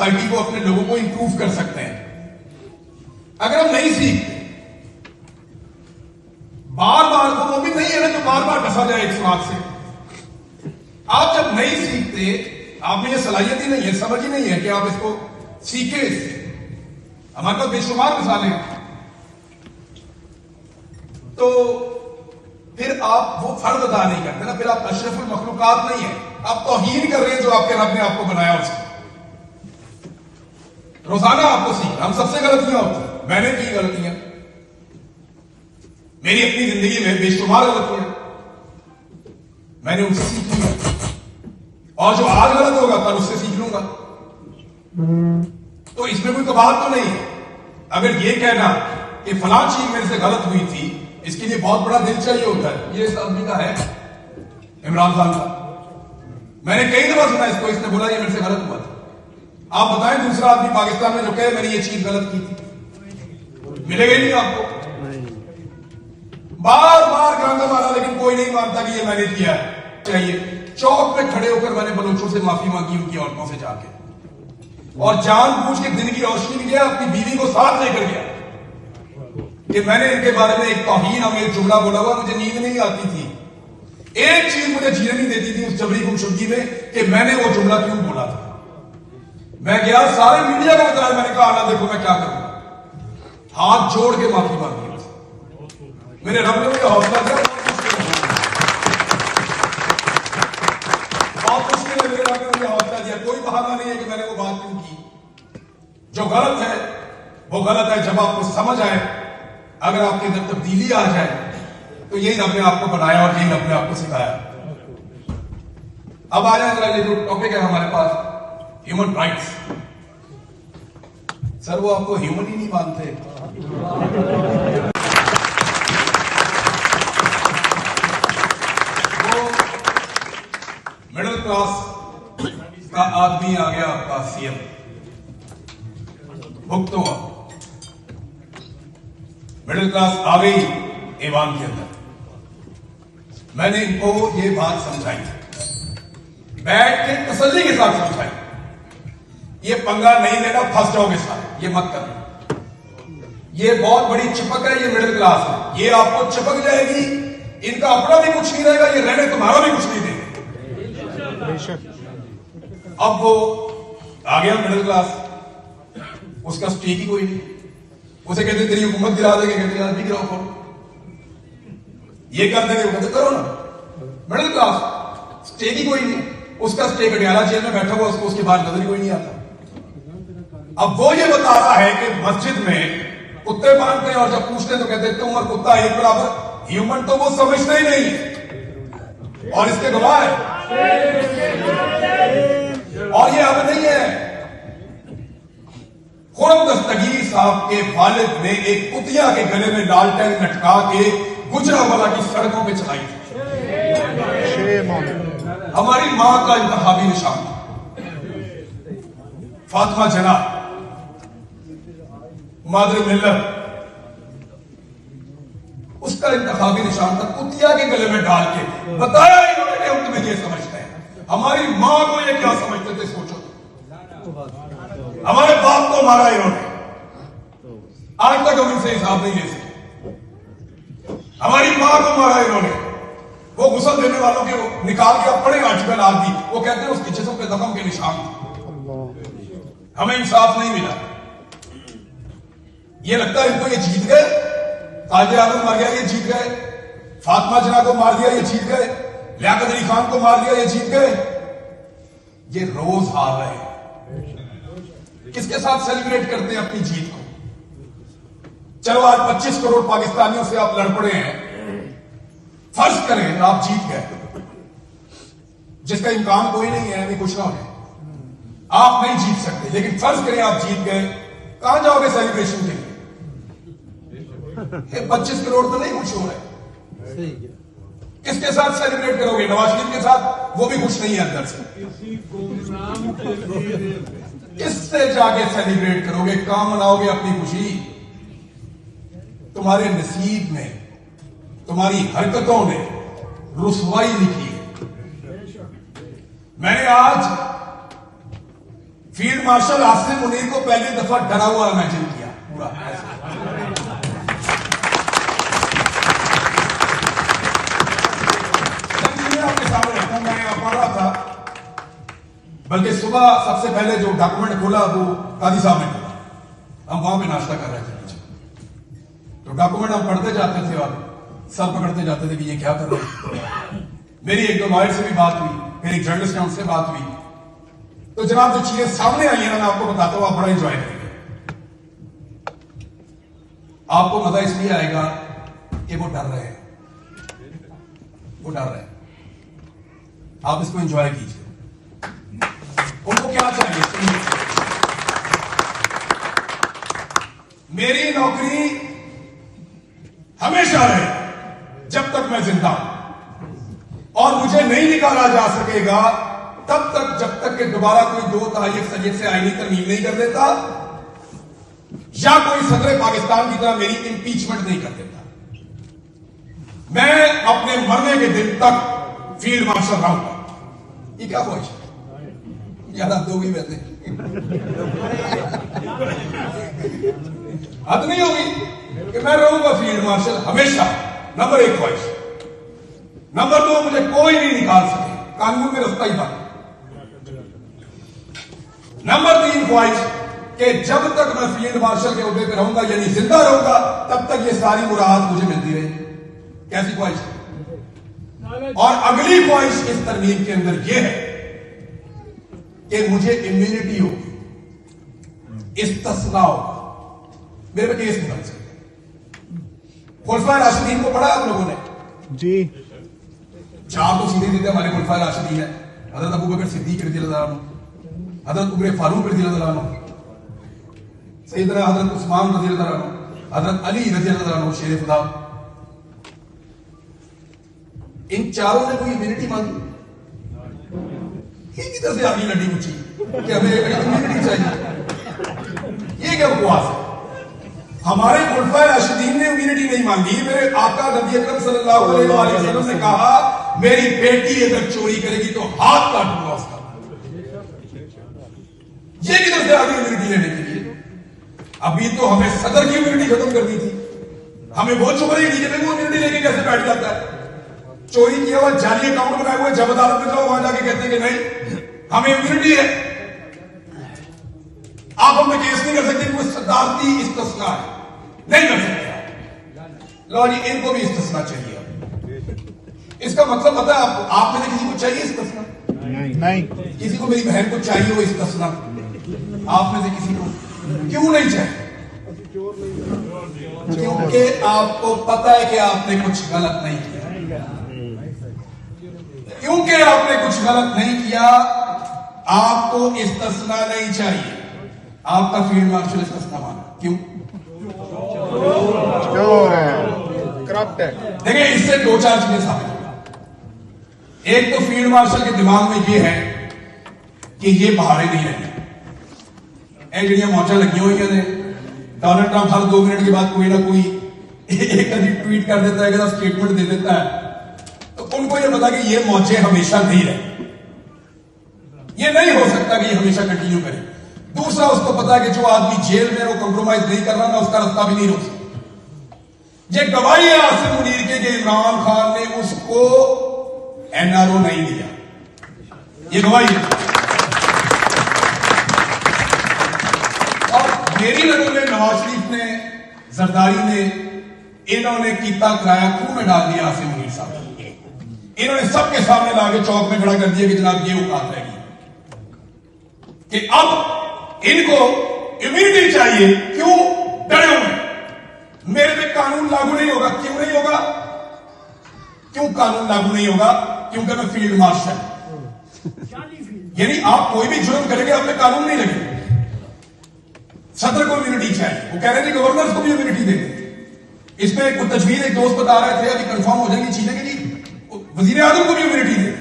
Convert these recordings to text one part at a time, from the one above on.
Society کو, اپنے لوگوں کو امپروو کر سکتے ہیں. اگر ہم نہیں سیکھتے, بار بار تو وہ بھی نہیں ہے نا جو بار بار ڈسا جائے ایک سراغ سے. آپ جب نہیں سیکھتے, آپ میں یہ صلاحیت ہی نہیں ہے, سمجھ ہی نہیں ہے کہ آپ اس کو سیکھیں. اس سے ہمارے پاس بے شمار مثالیں ہیں. تو پھر آپ وہ فرض ادا نہیں کرتے نا, پھر آپ اشرف المخلوقات نہیں ہیں, آپ توہین کر رہے ہیں جو آپ کے رب نے آپ کو بنایا اس سے. روزانہ آپ کو سیکھنا, ہم سب سے غلطیاں ہوتی ہیں, میں نے کی غلطیاں, میری اپنی زندگی میں بے شمار غلطیاں, میں نے ان سے سیکھ لیا, اور جو آج غلط ہوگا کل اس سے سیکھ لوں گا. تو اس میں کوئی کباہت تو نہیں ہے. اگر یہ کہنا کہ فلاں چیز میرے سے غلط ہوئی تھی, اس کے لیے بہت بڑا دل چاہیے ہوتا ہے. یہ اس آدمی کا ہے, عمران خان کا. میں نے کئی دفعہ سنا اس کو, اس نے بولا یہ میرے سے غلط ہوا تھا. آپ بتائیں دوسرا آدمی پاکستان میں جو کہے میں نے یہ چیز غلط کی تھی, ملے گا نہیں آپ کو. بار بار گانا مارا لیکن کوئی نہیں مانتا کہ یہ میں نے کیا ہے. چاہیے چوک پہ کھڑے ہو کر میں نے بلوچوں سے معافی مانگی, ان کی عورتوں سے جا کے, اور جان بوجھ کے دن کی روشنی میں گیا, اپنی بیوی کو ساتھ لے کر گیا کہ میں نے ان کے بارے میں ایک توہین اور ایک جملہ بولا ہوا, مجھے نیند نہیں آتی تھی, ایک چیز مجھے جینے نہیں دیتی تھی اس جبری گمشدگی میں کہ میں نے وہ جملہ کیوں بولا تھا. میں گیا, سارے میڈیا کو بتایا, میں نے کہا اللہ دیکھو میں کیا کروں, ہاتھ جوڑ کے معافی مانگی. میرے رب نے مجھے حوصلہ دیا, بہت مشکل ہے, میرے رب نے مجھے حوصلہ دیا. کوئی بہانہ نہیں ہے کہ میں نے وہ بات کیوں کی. جو غلط ہے وہ غلط ہے. جب آپ کو سمجھ آئے, اگر آپ کے اندر تبدیلی آ جائے, تو یہی رب نے آپ کو بنایا اور یہی رب نے آپ کو سکھایا. اب آ جائیں ذرا, یہ جو ٹاپک ہے ہمارے پاس, ہیومن رائٹس. سر وہ آپ کو ہیومن ہی نہیں مانتے. وہ مڈل کلاس کا آدمی آ گیا آپ کا سی ایم, بھگتو ہوا مڈل کلاس آ گئی ایوان کے اندر. میں نے ان کو یہ بات سمجھائی, بیٹھ کے تسلی کے ساتھ سمجھائی, یہ پنگا نہیں لینا, پھنس جاؤ گے سارے, یہ مت کرنا. یہ بہت بڑی چپک ہے, یہ مڈل کلاس ہے, یہ آپ کو چپک جائے گی, ان کا اپنا بھی کچھ نہیں رہے گا, یہ رہنے تمہارا بھی کچھ نہیں دے گا. اب وہ آ گیا مڈل کلاس, اس کا سٹیک ہی کوئی نہیں. اسے کہتے تیری حکومت گرا دے گے, کہتے یار بھی گراؤ, کرو یہ کر دیں گے, وہ کہتے کرو نا. مڈل کلاس سٹیک ہی کوئی نہیں, اس کا سٹیک اڈیالہ جیل میں بیٹھا ہوا, اس کو اس کے بعد نظر ہی کوئی نہیں آتا. اب وہ یہ بتا رہا ہے کہ مسجد میں کتے باندھتے ہیں, اور جب پوچھتے ہیں تو کہتے ہیں تم اور کتا ایک برابر. ہیومن تو وہ سمجھتے ہی نہیں ہے, اور اس کے گواہ ہے. اور یہ اب نہیں ہے, خرم دستگیر صاحب کے والد نے ایک کتیا کے گلے میں لالٹین لٹکا کے گجرانوالہ کی سڑکوں پہ چلائی تھی. ہماری ماں کا انتخابی نشان فاطمہ جناح, مادر ملت, اس کا انتخابی نشان تھا کتیا کے گلے میں ڈال کے. بتایا انہوں نے کہ ہم تمہیں یہ سمجھتے ہیں. ہماری ماں کو یہ کیا سمجھتے تھے سوچو. ہمارے باپ کو مارا انہوں نے, آج تک ہم ان سے حساب نہیں لے سکتے. ہماری ماں کو مارا انہوں نے, وہ غسل دینے والوں کے نکال کے اب پڑے آرٹیکل آدمی, وہ کہتے ہیں اس کی جسم پہ زخم کے نشان تھے. ہمیں انصاف نہیں ملا. یہ لگتا ہے ان کو یہ جیت گئے, تاج اعظم مر گیا یہ جیت گئے, فاطمہ جناح کو مار دیا یہ جیت گئے, لیاقت علی خان کو مار دیا یہ جیت گئے. یہ روز ہار رہے ہیں. کس کے ساتھ سیلیبریٹ کرتے ہیں اپنی جیت کو؟ چلو آج 25 کروڑ پاکستانیوں سے آپ لڑ پڑے ہیں, فرض کریں آپ جیت گئے, جس کا امکان کوئی نہیں ہے, ابھی کچھ نہ ہونے, آپ نہیں جیت سکتے, لیکن فرض کریں آپ جیت گئے, کہاں جاؤ گے سیلیبریشن کے لیے؟ 25 کروڑ تو نہیں خوش ہو رہے. کس کے ساتھ سیلیبریٹ کرو گے؟ نواز شریف کے ساتھ, وہ بھی خوش نہیں ہے اندر سے. کس سے جا کے سیلیبریٹ کرو گے؟ کہاں مناؤ گے اپنی خوشی؟ تمہارے نصیب میں, تمہاری حرکتوں نے رسوائی لکھی ہے. میں نے آج फील्ड मार्शल आसिम मुनीर को पहली दफा डरा हुआ इमेजिन किया पूरा ऐसे। आपके सामने रखा, मैं पढ़ रहा था, बल्कि सुबह सबसे पहले जो डॉक्यूमेंट खोला वो कादी साहब ने खोला, हम वहां पे नाश्ता कर रहे थे पीछे, तो डॉक्यूमेंट हम पढ़ते जाते थे और सर पकड़ते जाते थे कि ये क्या कर रहे हैं। मेरी एक दो लॉयर से भी बात हुई, फिर एक जर्नलिस्ट है उनसे बात हुई, तो जनाब जो चीजें सामने आई है ना, मैं आपको बताता हूं, आप बड़ा इंजॉय करेंगे। आपको मजा इसलिए आएगा कि वो डर रहे हैं, वो डर रहे हैं, आप इसको एंजॉय कीजिए। उनको क्या चाहिए? मेरी नौकरी हमेशा रहे जब तक मैं जिंदा हूं, और मुझे नहीं निकाला जा सकेगा तब तक जब तक कि दोबारा कोई 2 तारीख सजद से आईनी तरमीम नहीं कर देता या कोई सदर पाकिस्तान की तरह मेरी इंपीचमेंट नहीं कर देता। मैं अपने मरने के दिन तक फील्ड मार्शल रहूंगा। ये क्या ख्वाहिश है? ज्यादा दोगी वैसे हद नहीं होगी कि मैं रहूंगा फील्ड मार्शल हमेशा। नंबर 1 ख्वाहिश। नंबर 2, मुझे कोई नहीं निकाल सके, कानून में रास्ता ही बंद। नंबर 3 ख्वाहिश कि जब तक मैं फील्ड मार्शल के ओहदे पे रहूंगा, यानी जिंदा रहूंगा, तब तक ये सारी मुराद मुझे मिलती रहे। कैसी ख्वाहिश? और अगली ख्वाहिश इस तरमीम के अंदर यह है कि मुझे इम्यूनिटी होगी, इस्तिस्ना होगा, मेरे पे केस नहीं बन सकते। खुलफाए राशिदीन को पढ़ा आप लोगों ने जी? 4 तो सीधे सीधे हमारे खुलफाए राशिदीन है, हजरत अबू बकर सिद्दीक रज़ियल्लाहु अन्हु, हजरत उमर फारूक रज़ियल्लाहु अन्हु, सैयदना हजरत उस्मान रज़ियल्लाहु अन्हु, हजरत अली रज़ियल्लाहु अन्हु शेर खुदा। इन चारों ने कोई इम्यूनिटी मांगी? ये किधर से आगे लड़ी मुझी कि हमें इम्यूनिटी चाहिए? ये क्या बकवास है? हमारे खुलफाए राशिदीन ने इम्यूनिटी नहीं मांगी। मेरे आका नबी अकरम सल्लल्लाहु अलैहि वसल्लम ने कहा, मेरी बेटी अगर चोरी करेगी तो हाथ काटूंगा उसका। ये किधर से आगे इम्यूनिटी लेने के लिए? अभी तो हमें सदर की इम्यूनिटी खत्म करनी थी, हमें बहुत चुभ रही थी कि वो इम्यूनिटी लेके कैसे बैठ जाता है। चोरी किया हुआ जाली अकाउंट बनाए हुए, जब अदालत में जाओ वहां जाके कहते हैं कि नहीं हमें इम्यूनिटी है, आप हमें केस नहीं कर सकते, कोई सदारती इस्तिस्ना है, नहीं कर सकते। लो जी, इनको भी इस्तिस्ना चाहिए। इसका मतलब पता है आपको? आप में से किसी को चाहिए इस्तिस्ना? नहीं। किसी को मेरी बहन को चाहिए वो इस्तिस्ना? आप में से किसी को क्यों नहीं चाहिए? क्योंकि आपको पता है कि आपने कुछ गलत नहीं किया। क्योंकि आपने कुछ गलत नहीं किया, आपको इस्तिस्ना नहीं चाहिए। आपका फील्ड मार्शल इस्तिस्ना माना क्यों? करप्ट है। देखिए, इससे 2-4 चीजें साबित होगी। एक तो फील्ड मार्शल के दिमाग में यह है कि ये बहारें नहीं रहेंगे। जड़ियां मौजा लगी हुई ने, डोनाल्ड ट्रंप हर 2 मिनट के बाद कोई ना कोई एक ट्वीट कर देता है, स्टेटमेंट दे देता है, तो उनको यह पता कि ये मौजे हमेशा नहीं रहे, ये नहीं हो सकता कि ये हमेशा कंटिन्यू करे। दूसरा, उसको पता है कि जो आदमी जेल में वो कंप्रोमाइज नहीं कर रहा, मैं उसका रास्ता भी नहीं रोक सकता। ये गवाही है आसिम मुनीर के कि इमरान खान ने उसको एनआरओ नहीं दिया, ये गवाही है। और मेरी नजर में नवाज शरीफ ने, जरदारी ने, इन्होंने कीता कराया खूह में डाल दिया आसिम मुनीर साहब। इन्होंने सबके सामने लाके चौक में खड़ा कर दिया कि जनाब ये औकात रहेगी कि अब इनको इम्यूनिटी चाहिए। क्यों? डरे हुए, मेरे पे कानून लागू नहीं होगा। क्यों नहीं होगा? क्यों कानून लागू नहीं होगा? क्योंकि मैं फील्ड मार्शल। यानी आप कोई भी जुर्म करेंगे, आप पे कानून नहीं लगेगा। सदर को इम्यूनिटी चाहिए, वो कह रहे थे गवर्नर को भी इम्यूनिटी दे दे। इसमें कुछ तजवीज एक दोस्त बता रहे थे, अभी कंफर्म हो जाएगी चीजें कि जी वजीर आजम को भी इम्यूनिटी दे,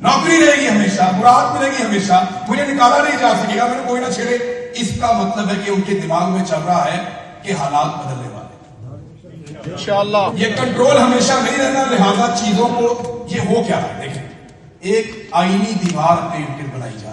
नौकरी रहेगी हमेशा, मुराद मिलेगी हमेशा, मुझे निकाला नहीं जा सकेगा, मैंने कोई ना छेड़े। इसका मतलब है कि उनके दिमाग में चल रहा है कि हालात बदलने वाले, इंशाअल्लाह ये कंट्रोल हमेशा नहीं रहना। लिहाजा चीजों को ये हो क्या है, देखें, एक आईनी दीवार पेंटिंग बनाई जाए।